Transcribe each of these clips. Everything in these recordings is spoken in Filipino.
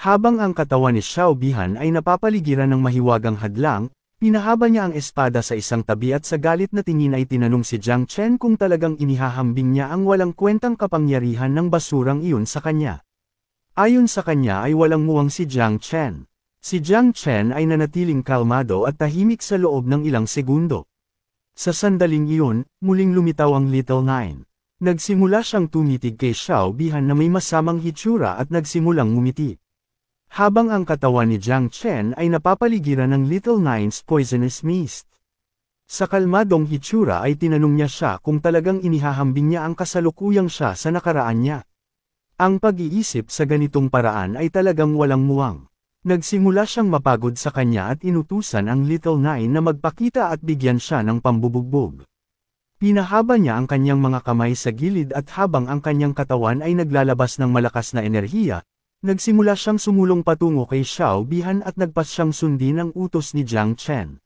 Habang ang katawan ni Xiao Bihan ay napapaligiran ng mahiwagang hadlang, pinahaba niya ang espada sa isang tabi at sa galit na tingin ay tinanong si Jiang Chen kung talagang inihahambing niya ang walang kwentang kapangyarihan ng basurang iyon sa kanya. Ayon sa kanya ay walang muwang si Jiang Chen. Si Jiang Chen ay nanatiling kalmado at tahimik sa loob ng ilang segundo. Sa sandaling iyon, muling lumitaw ang Little Nine. Nagsimula siyang tumitig kay Xiao Bihan na may masamang hitsura at nagsimulang ngumiti. Habang ang katawan ni Jiang Chen ay napapaligiran ng Little Nine's poisonous mist. Sa kalmadong hitsura ay tinanong niya siya kung talagang inihahambing niya ang kasalukuyang siya sa nakaraan niya. Ang pag-iisip sa ganitong paraan ay talagang walang muwang. Nagsimula siyang mapagod sa kanya at inutusan ang Little Nine na magpakita at bigyan siya ng pambubugbog. Pinahaba niya ang kanyang mga kamay sa gilid at habang ang kanyang katawan ay naglalabas ng malakas na enerhiya, nagsimula siyang sumulong patungo kay Xiao Bihan at nagpas siyang sundin ang utos ni Jiang Chen.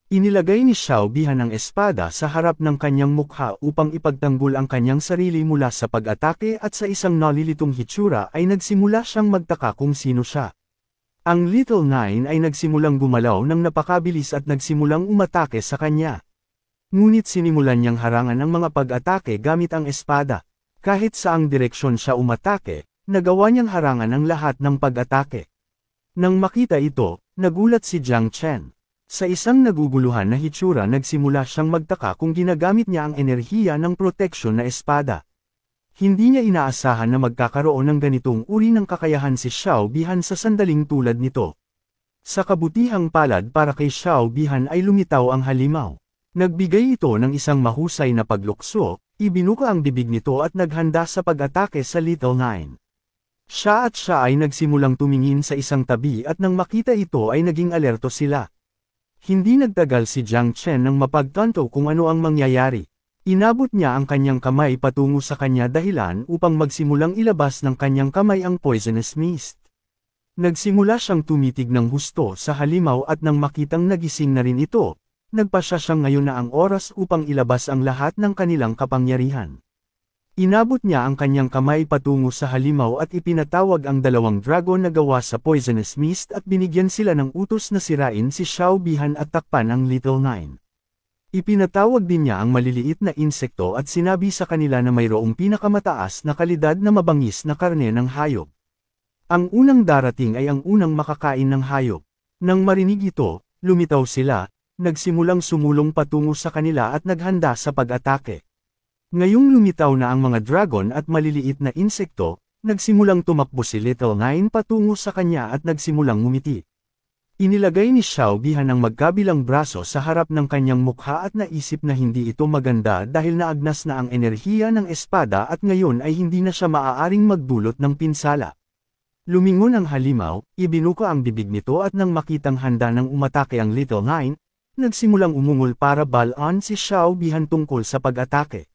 Inilagay ni Xiao Bihan ang espada sa harap ng kanyang mukha upang ipagtanggol ang kanyang sarili mula sa pag-atake at sa isang nalilitong hitsura ay nagsimula siyang magtaka kung sino siya. Ang Little Nine ay nagsimulang gumalaw ng napakabilis at nagsimulang umatake sa kanya. Ngunit sinimulan niyang harangan ang mga pag-atake gamit ang espada. Kahit saang direksyon siya umatake, nagawa niyang harangan ang lahat ng pag-atake. Nang makita ito, nagulat si Jiang Chen. Sa isang naguguluhan na hitsura nagsimula siyang magtaka kung ginagamit niya ang enerhiya ng proteksyon na espada. Hindi niya inaasahan na magkakaroon ng ganitong uri ng kakayahan si Xiao Bihan sa sandaling tulad nito. Sa kabutihang palad para kay Xiao Bihan ay lumitaw ang halimaw. Nagbigay ito ng isang mahusay na paglukso, ibinuka ang bibig nito at naghanda sa pag-atake sa Little Nine. Siya ay nagsimulang tumingin sa isang tabi at nang makita ito ay naging alerto sila. Hindi nagtagal si Jiang Chen nang mapagtanto kung ano ang mangyayari. Inabot niya ang kanyang kamay patungo sa kanya dahilan upang magsimulang ilabas ng kanyang kamay ang poisonous mist. Nagsimula siyang tumitig ng husto sa halimaw at nang makitang nagising na rin ito, nagpasya siyang ngayon na ang oras upang ilabas ang lahat ng kanilang kapangyarihan. Inabot niya ang kanyang kamay patungo sa halimaw at ipinatawag ang dalawang dragon na gawa sa poisonous mist at binigyan sila ng utos na sirain si Xiao Bihan at takpan ang Little Nine. Ipinatawag din niya ang maliliit na insekto at sinabi sa kanila na mayroong pinakamataas na kalidad na mabangis na karne ng hayop. Ang unang darating ay ang unang makakain ng hayop. Nang marinig ito, lumitaw sila, nagsimulang sumulong patungo sa kanila at naghanda sa pag-atake. Ngayong lumitaw na ang mga dragon at maliliit na insekto, nagsimulang tumakbo si Little Nine patungo sa kanya at nagsimulang ngumiti. Inilagay ni Xiao Bihan ang magkabilang braso sa harap ng kanyang mukha at naisip na hindi ito maganda dahil naagnas na ang enerhiya ng espada at ngayon ay hindi na siya maaaring magdulot ng pinsala. Lumingon ang halimaw, ibinuka ang bibig nito at nang makitang handa ng umatake ang Little Nine, nagsimulang umungol para balaan si Xiao Bihan tungkol sa pag-atake.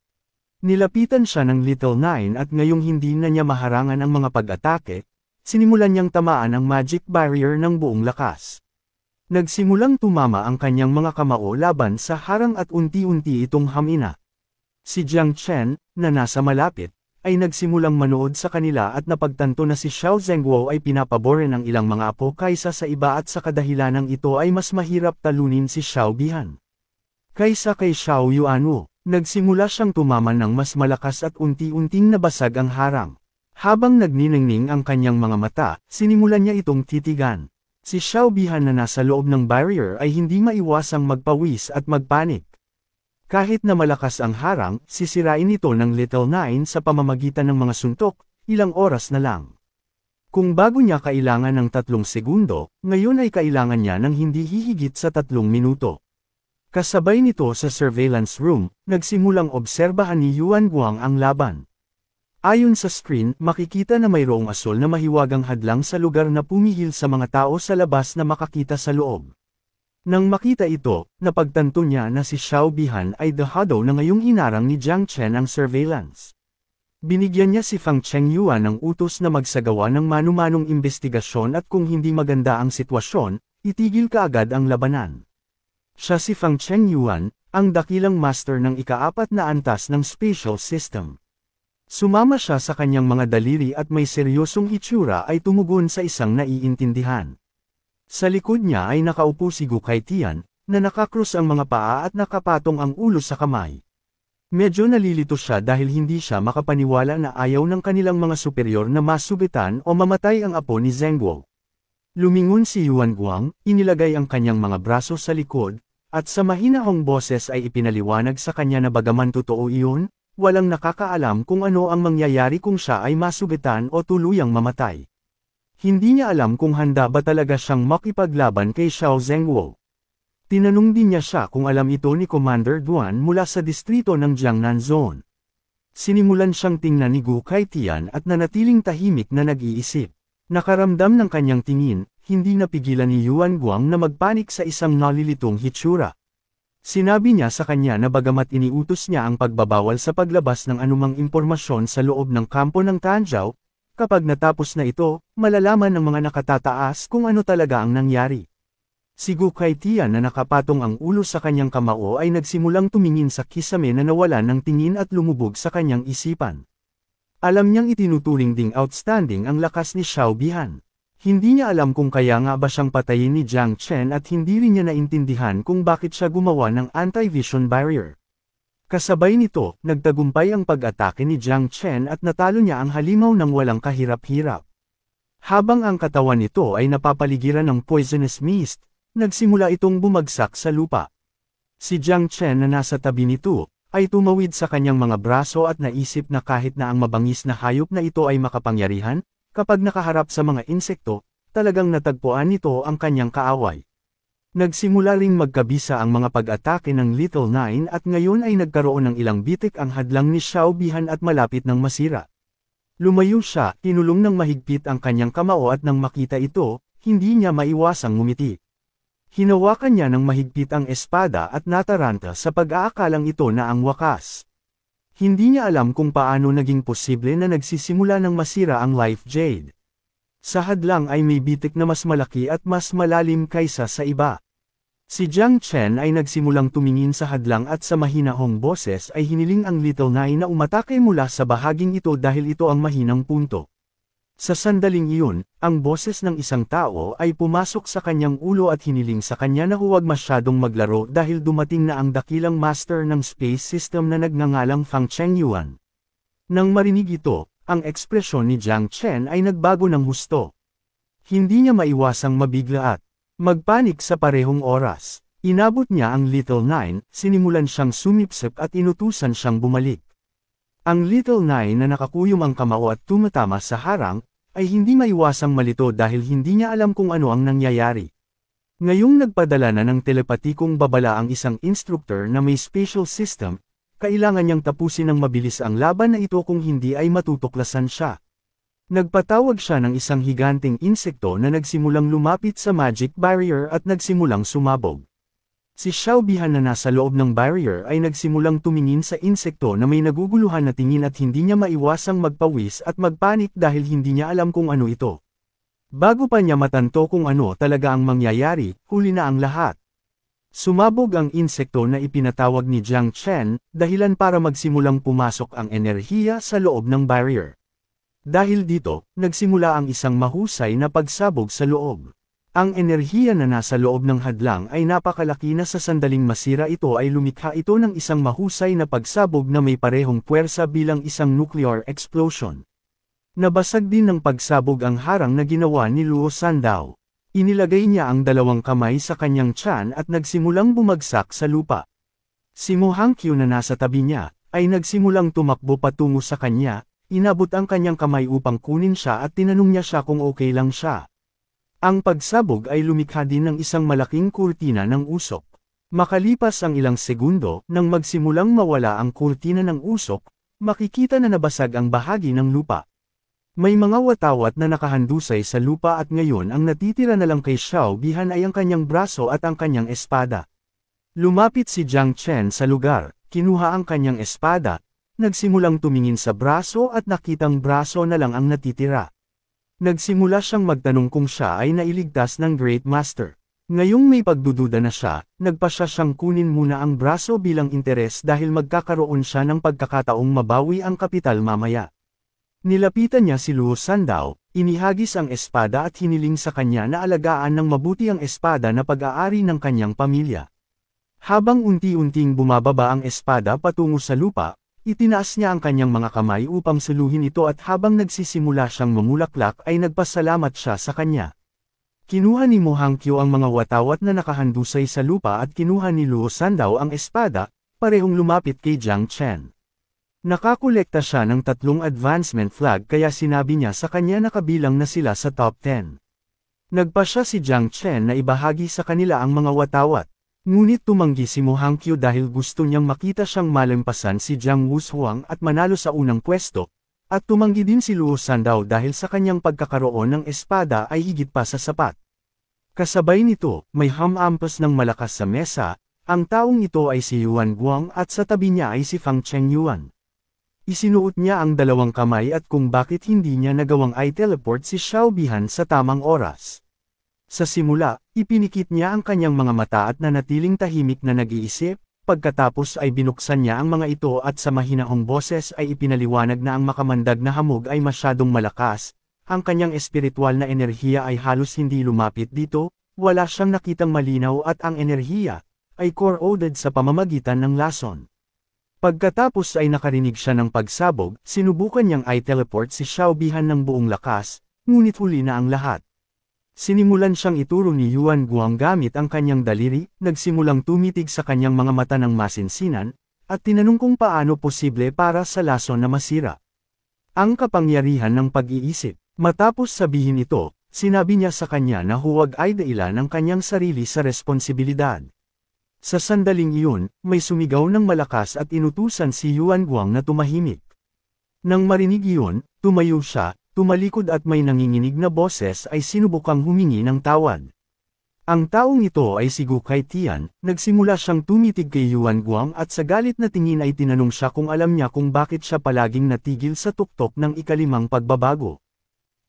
Nilapitan siya ng Little Nine at ngayong hindi na niya maharangan ang mga pag-atake, sinimulan niyang tamaan ang magic barrier ng buong lakas. Nagsimulang tumama ang kanyang mga kamao laban sa harang at unti-unti itong hamina. Si Jiang Chen, na nasa malapit, ay nagsimulang manood sa kanila at napagtanto na si Xiao Zhengguo ay pinapabore ng ilang mga apo kaysa sa iba at sa kadahilanang ito ay mas mahirap talunin si Xiao Bihan. Kaysa kay Xiao Yuanwu, nagsimula siyang tumaman ng mas malakas at unti-unting nabasag ang harang. Habang nagniningning ang kanyang mga mata, sinimulan niya itong titigan. Si Xiao Bihan na nasa loob ng barrier ay hindi maiwasang magpawis at magpanik. Kahit na malakas ang harang, sisirain ito ng Little Nine sa pamamagitan ng mga suntok, ilang oras na lang. Kung bago niya kailangan ng 3 segundo, ngayon ay kailangan niya ng hindi hihigit sa 3 minuto. Kasabay nito sa surveillance room, nagsimulang obserbahan ni Yuan Guang ang laban. Ayon sa screen, makikita na mayroong asol na mahiwagang hadlang sa lugar na pumihil sa mga tao sa labas na makakita sa loob. Nang makita ito, napagtanto niya na si Xiao Bihan ay dahado na ngayong inarang ni Jiang Chen ang surveillance. Binigyan niya si Fang Chengyuan ng utos na magsagawa ng manu-manong investigasyon at kung hindi maganda ang sitwasyon, itigil kaagad ang labanan. Siya si Fang Chengyuan, ang dakilang master ng ika-4 na antas ng spatial system. Sumama siya sa kanyang mga daliri at may seryosong itsura ay tumugon sa isang naiintindihan. Sa likod niya ay nakaupo si Gukay Tian, na nakakrus ang mga paa at nakapatong ang ulo sa kamay. Medyo nalilito siya dahil hindi siya makapaniwala na ayaw ng kanilang mga superior na masubitan o mamatay ang apo ni Zheng Guo. Lumingon si Yuan Guang, inilagay ang kanyang mga braso sa likod, at sa mahinahong boses ay ipinaliwanag sa kanya na bagaman totoo iyon, walang nakakaalam kung ano ang mangyayari kung siya ay masubitan o tuluyang mamatay. Hindi niya alam kung handa ba talaga siyang makipaglaban kay Xiao Zhengguo. Tinanong din niya siya kung alam ito ni Commander Duan mula sa distrito ng Jiangnan Zone. Sinimulan siyang tingnan ni Gu Kaitian at nanatiling tahimik na nag-iisip. Nakaramdam ng kanyang tingin, hindi napigilan ni Yuan Guang na magpanik sa isang nalilitong hitsura. Sinabi niya sa kanya na bagamat iniutos niya ang pagbabawal sa paglabas ng anumang impormasyon sa loob ng kampo ng Tanzhou, kapag natapos na ito, malalaman ng mga nakatataas kung ano talaga ang nangyari. Si Gu Kaitian na nakapatong ang ulo sa kanyang kamao ay nagsimulang tumingin sa kisame na nawalan ng tingin at lumubog sa kanyang isipan. Alam niyang itinuturing ding outstanding ang lakas ni Xiao Bihan. Hindi niya alam kung kaya nga ba siyang patayin ni Jiang Chen at hindi rin niya naintindihan kung bakit siya gumawa ng anti-vision barrier. Kasabay nito, nagtagumpay ang pag-atake ni Jiang Chen at natalo niya ang halimaw ng walang kahirap-hirap. Habang ang katawan nito ay napapaligiran ng poisonous mist, nagsimula itong bumagsak sa lupa. Si Jiang Chen na nasa tabi nito, ay tumawid sa kanyang mga braso at naisip na kahit na ang mabangis na hayop na ito ay makapangyarihan, kapag nakaharap sa mga insekto, talagang natagpuan nito ang kanyang kaaway. Nagsimula ring magkabisa ang mga pag-atake ng Little Nine at ngayon ay nagkaroon ng ilang bitik ang hadlang ni Xiao Bihan at malapit ng masira. Lumayo siya, kinulong ng mahigpit ang kanyang kamao at nang makita ito, hindi niya maiwasang ngumiti. Hinawakan niya ng mahigpit ang espada at nataranta sa pag-aakalang ito na ang wakas. Hindi niya alam kung paano naging posible na nagsisimula ng masira ang Life Jade. Sa hadlang ay may bitik na mas malaki at mas malalim kaysa sa iba. Si Jiang Chen ay nagsimulang tumingin sa hadlang at sa mahinahong boses ay hiniling ang Little Nine na umatake mula sa bahaging ito dahil ito ang mahinang punto. Sa sandaling iyon, ang boses ng isang tao ay pumasok sa kanyang ulo at hiniling sa kanya na huwag masyadong maglaro dahil dumating na ang dakilang master ng space system na nagngangalang Fang Chengyuan. Nang marinig ito, ang ekspresyon ni Jiang Chen ay nagbago ng husto. Hindi niya maiwasang mabigla at magpanik sa parehong oras. Inabot niya ang Little Nine, sinimulan siyang sumipsip at inutusan siyang bumalik. Ang Little Nine na nakakuyom ang kamao at tumatama sa harang, ay hindi maiwasang malito dahil hindi niya alam kung ano ang nangyayari. Ngayong nagpadala na ng telepatikong babala ang isang instructor na may spatial system, kailangan niyang tapusin ng mabilis ang laban na ito kung hindi ay matutuklasan siya. Nagpatawag siya ng isang higanting insekto na nagsimulang lumapit sa magic barrier at nagsimulang sumabog. Si Xiao Bihan na nasa loob ng barrier ay nagsimulang tumingin sa insekto na may naguguluhan na tingin at hindi niya maiwasang magpawis at magpanik dahil hindi niya alam kung ano ito. Bago pa niya matanto kung ano talaga ang mangyayari, huli na ang lahat. Sumabog ang insekto na ipinatawag ni Jiang Chen, dahilan para magsimulang pumasok ang enerhiya sa loob ng barrier. Dahil dito, nagsimula ang isang mahusay na pagsabog sa loob. Ang enerhiya na nasa loob ng hadlang ay napakalaki na sa sandaling masira ito ay lumikha ito ng isang mahusay na pagsabog na may parehong puwersa bilang isang nuclear explosion. Nabasag din ng pagsabog ang harang na ginawa ni Luo Sandao. Inilagay niya ang dalawang kamay sa kanyang tiyan at nagsimulang bumagsak sa lupa. Si Mo Hangqiu na nasa tabi niya, ay nagsimulang tumakbo patungo sa kanya, inabot ang kanyang kamay upang kunin siya at tinanong niya siya kung okay lang siya. Ang pagsabog ay lumikha din ng isang malaking kurtina ng usok. Makalipas ang ilang segundo, nang magsimulang mawala ang kurtina ng usok, makikita na nabasag ang bahagi ng lupa. May mga watawat na nakahandusay sa lupa at ngayon ang natitira na lang kay Xiao Bihan ay ang kanyang braso at ang kanyang espada. Lumapit si Jiang Chen sa lugar, kinuha ang kanyang espada, nagsimulang tumingin sa braso at nakitang braso na lang ang natitira. Nagsimula siyang magtanong kung siya ay nailigtas ng Great Master. Ngayong may pagdududa na siya, nagpasya siyang kunin muna ang braso bilang interes dahil magkakaroon siya ng pagkakataong mabawi ang kapital mamaya. Nilapitan niya si Luo Sandaw, inihagis ang espada at hiniling sa kanya na alagaan ng mabuti ang espada na pag-aari ng kanyang pamilya. Habang unti-unting bumababa ang espada patungo sa lupa, itinaas niya ang kanyang mga kamay upang suluhin ito at habang nagsisimula siyang mamulaklak ay nagpasalamat siya sa kanya. Kinuha ni Mo Hangkyo ang mga watawat na nakahandusay sa lupa at kinuha ni Luo Sandaw ang espada, parehong lumapit kay Jiang Chen. Nakakolekta siya ng 3 advancement flag kaya sinabi niya sa kanya na kabilang na sila sa top 10. Nagpasya si Jiang Chen na ibahagi sa kanila ang mga watawat. Ngunit tumanggi si Mo Hangkyo dahil gusto niyang makita siyang malampasan si Jiang Wushuang at manalo sa unang pwesto, at tumanggi din si Luo Sandaw dahil sa kanyang pagkakaroon ng espada ay higit pa sa sapat. Kasabay nito, may hamampas ng malakas sa mesa, ang taong ito ay si Yuan Guang at sa tabi niya ay si Fang Chengyuan. Isinuot niya ang 2 kamay at kung bakit hindi niya nagawang i-teleport si Xiao Bihan sa tamang oras. Sa simula, ipinikit niya ang kanyang mga mata at nanatiling tahimik na nag-iisip, pagkatapos ay binuksan niya ang mga ito at sa mahinahong boses ay ipinaliwanag na ang makamandag na hamog ay masyadong malakas. Ang kanyang espiritual na enerhiya ay halos hindi lumapit dito, wala siyang nakitang malinaw at ang enerhiya ay corroded sa pamamagitan ng lason. Pagkatapos ay nakarinig siya ng pagsabog, sinubukan niyang i-teleport si Xiao Bihan ng buong lakas, ngunit huli na ang lahat. Sinimulan siyang ituro ni Yuan Guang gamit ang kanyang daliri, nagsimulang tumitig sa kanyang mga mata ng masinsinan, at tinanong kung paano posible para sa lason na masira. Ang kapangyarihan ng pag-iisip. Matapos sabihin ito, sinabi niya sa kanya na huwag ay dailan ang kanyang sarili sa responsibilidad. Sa sandaling iyon, may sumigaw ng malakas at inutusan si Yuan Guang na tumahimik. Nang marinig iyon, tumayo siya, tumalikod at may nanginginig na boses ay sinubukang humingi ng tawad. Ang taong ito ay si Gu Kaitian, nagsimula siyang tumitig kay Yuan Guang at sa galit na tingin ay tinanong siya kung alam niya kung bakit siya palaging natigil sa tuktok ng ika-5 pagbabago.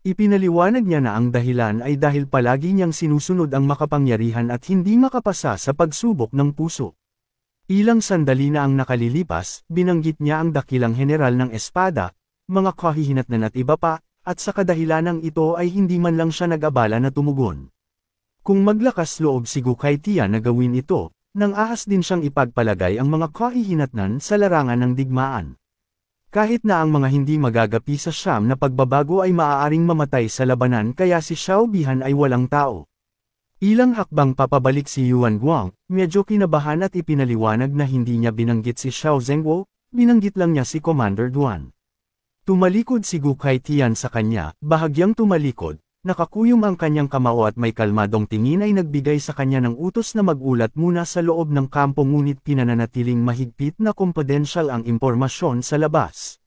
Ipinaliwanag niya na ang dahilan ay dahil palagi niyang sinusunod ang makapangyarihan at hindi makapasa sa pagsubok ng puso. Ilang sandali na ang nakalilipas, binanggit niya ang dakilang general ng espada, mga kahihinatnan at iba pa, at sa kadahilanang ito ay hindi man lang siya nag-abala na tumugon. Kung maglakas loob si Gu Kaitian na gawin ito, nang ahas din siyang ipagpalagay ang mga kahihinatnan sa larangan ng digmaan. Kahit na ang mga hindi magagapi sa siyam na pagbabago ay maaaring mamatay sa labanan kaya si Xiao Bihan ay walang tao. Ilang hakbang papabalik si Yuan Guang, medyo kinabahan at ipinaliwanag na hindi niya binanggit si Xiao Zhengguo, binanggit lang niya si Commander Duan. Tumalikod si Gu Kaitian sa kanya, bahagyang tumalikod, nakakuyom ang kanyang kamao at may kalmadong tingin ay nagbigay sa kanya ng utos na magulat muna sa loob ng kampo ngunit pinananatiling mahigpit na confidential ang impormasyon sa labas.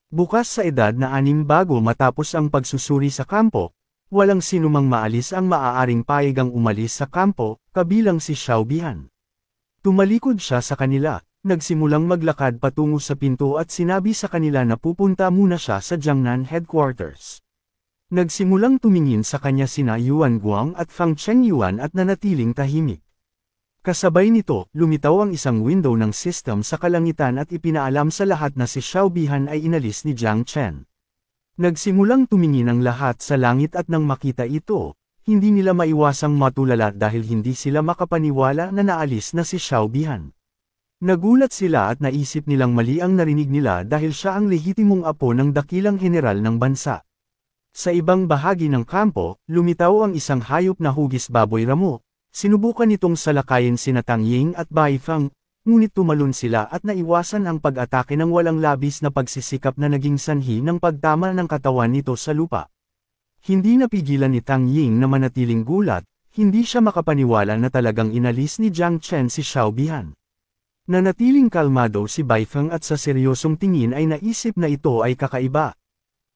Bukas sa edad na 6 bago matapos ang pagsusuri sa kampo, walang sinumang maalis ang maaaring payagang umalis sa kampo, kabilang si Xiao Bihan. Tumalikod siya sa kanila, nagsimulang maglakad patungo sa pinto at sinabi sa kanila na pupunta muna siya sa Jiangnan headquarters. Nagsimulang tumingin sa kanya sina Yuan Guang at Fang Chengyuan at nanatiling tahimik. Kasabay nito, lumitaw ang isang window ng system sa kalangitan at ipinaalam sa lahat na si Xiao Bihan ay inalis ni Jiang Chen. Nagsimulang tumingin ang lahat sa langit at nang makita ito, hindi nila maiwasang matulala dahil hindi sila makapaniwala na naalis na si Xiao Bihan. Nagulat sila at naisip nilang mali ang narinig nila dahil siya ang lehitimong apo ng dakilang general ng bansa. Sa ibang bahagi ng kampo, lumitaw ang isang hayop na hugis baboy ramo. Sinubukan nitong salakayin sina Tang Ying at Bai Feng, ngunit tumalon sila at naiwasan ang pag-atake ng walang labis na pagsisikap na naging sanhi ng pagtama ng katawan nito sa lupa. Hindi napigilan ni Tang Ying na manatiling gulat, hindi siya makapaniwala na talagang inalis ni Jiang Chen si Xiao Bihan. Nanatiling kalmado si Bai Feng at sa seryosong tingin ay naisip na ito ay kakaiba.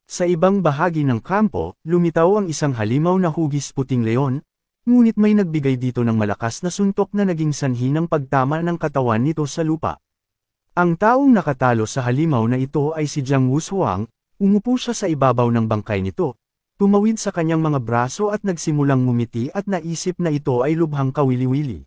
Sa ibang bahagi ng kampo, lumitaw ang isang halimaw na hugis puting leon, ngunit may nagbigay dito ng malakas na suntok na naging sanhi ng pagtama ng katawan nito sa lupa. Ang taong nakatalo sa halimaw na ito ay si Jiang Wushuang, umupo siya sa ibabaw ng bangkay nito, Tumawid sa kanyang mga braso at nagsimulang ngumiti at naisip na ito ay lubhang kawili-wili.